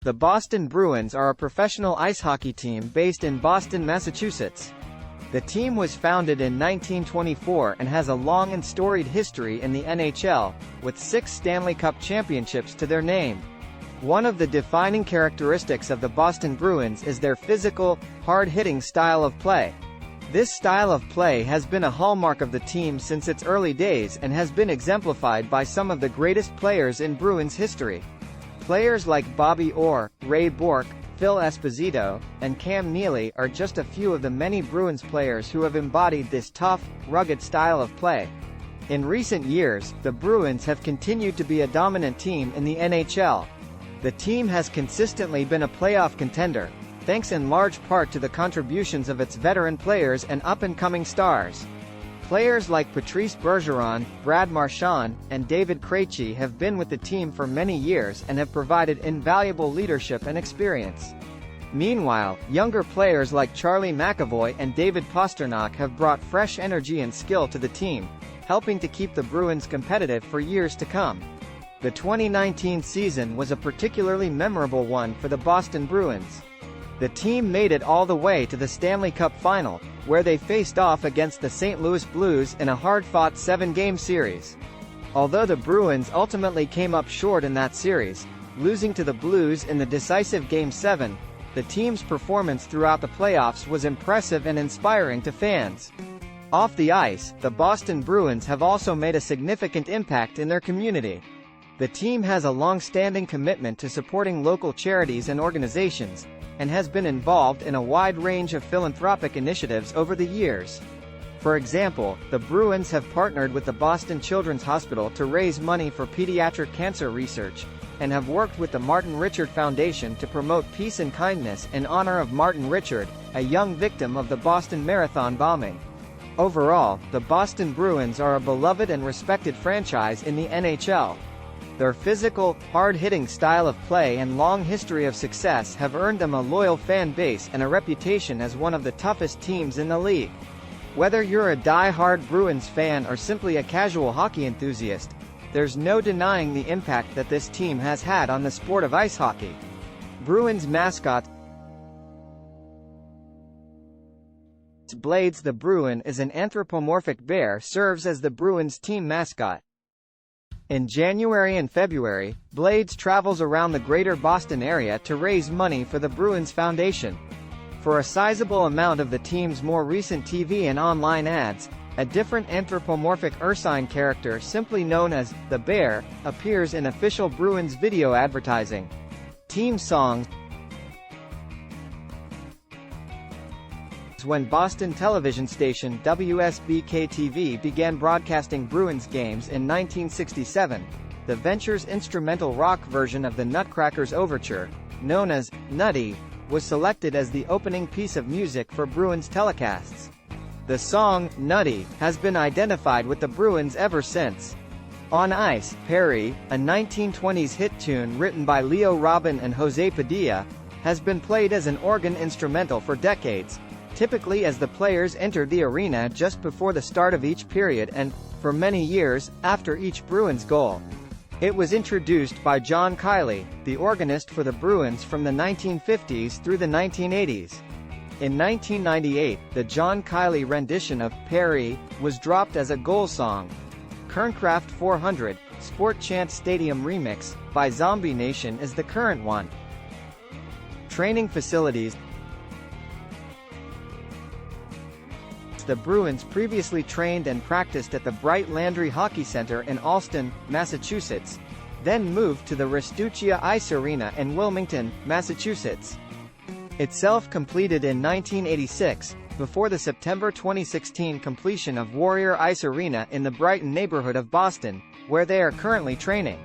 The Boston Bruins are a professional ice hockey team based in Boston, Massachusetts. The team was founded in 1924 and has a long and storied history in the NHL, with 6 Stanley Cup championships to their name. One of the defining characteristics of the Boston Bruins is their physical, hard-hitting style of play. This style of play has been a hallmark of the team since its early days and has been exemplified by some of the greatest players in Bruins history. Players like Bobby Orr, Bourque, Phil Esposito, and Cam Neely are just a few of the many Bruins players who have embodied this tough, rugged style of play. In recent years, the Bruins have continued to be a dominant team in the NHL. The team has consistently been a playoff contender, thanks in large part to the contributions of its veteran players and up-and-coming stars. Players like Patrice Bergeron, Marchand, and David Krejci have been with the team for many years and have provided invaluable leadership and experience. Meanwhile, younger players like McAvoy and David Pastrnak have brought fresh energy and skill to the team, helping to keep the Bruins competitive for years to come. The 2019 season was a particularly memorable one for the Boston Bruins. The team made it all the way to the Stanley Cup final, where they faced off against the St. Louis Blues in a hard-fought 7-game series. Although the Bruins ultimately came up short in that series, losing to the Blues in the decisive Game 7, the team's performance throughout the playoffs was impressive and inspiring to fans. Off the ice, the Boston Bruins have also made a significant impact in their community. The team has a long-standing commitment to supporting local charities and organizations, and has been involved in a wide range of philanthropic initiatives over the years. For example, the Bruins have partnered with the Boston Children's Hospital to raise money for pediatric cancer research, and have worked with the Martin Richard Foundation to promote peace and kindness in honor of Martin Richard, a young victim of the Boston Marathon bombing. Overall, the Boston Bruins are a beloved and respected franchise in the NHL. Their physical, hard-hitting style of play and long history of success have earned them a loyal fan base and a reputation as one of the toughest teams in the league. Whether you're a die-hard Bruins fan or simply a casual hockey enthusiast, there's no denying the impact that this team has had on the sport of ice hockey. Bruins mascot Blades. The Bruin is an anthropomorphic bear, serves as the Bruins team mascot. In January and February, Blades travels around the greater Boston area to raise money for the Bruins Foundation. For a sizable amount of the team's more recent TV and online ads, a different anthropomorphic ursine character simply known as the Bear appears in official Bruins video advertising. Team songs. When Boston television station WSBK-TV began broadcasting Bruins games in 1967, the venture's instrumental rock version of the Nutcrackers Overture, known as Nutty, was selected as the opening piece of music for Bruins telecasts. The song, Nutty, has been identified with the Bruins ever since. On Ice, Perry, a 1920s hit tune written by Leo Robin and Jose Padilla, has been played as an organ instrumental for decades, typically as the players entered the arena just before the start of each period and, for many years, after each Bruins goal. It was introduced by John Kiley, the organist for the Bruins from the 1950s through the 1980s. In 1998, the John Kiley rendition of Perry was dropped as a goal song. Kerncraft 400, Sport Chant Stadium Remix, by Zombie Nation is the current one. Training facilities. The Bruins previously trained and practiced at the Bright Landry Hockey Center in Allston, Massachusetts, then moved to the Restuccia Ice Arena in Wilmington, Massachusetts. Itself completed in 1986, before the September 2016 completion of Warrior Ice Arena in the Brighton neighborhood of Boston, where they are currently training.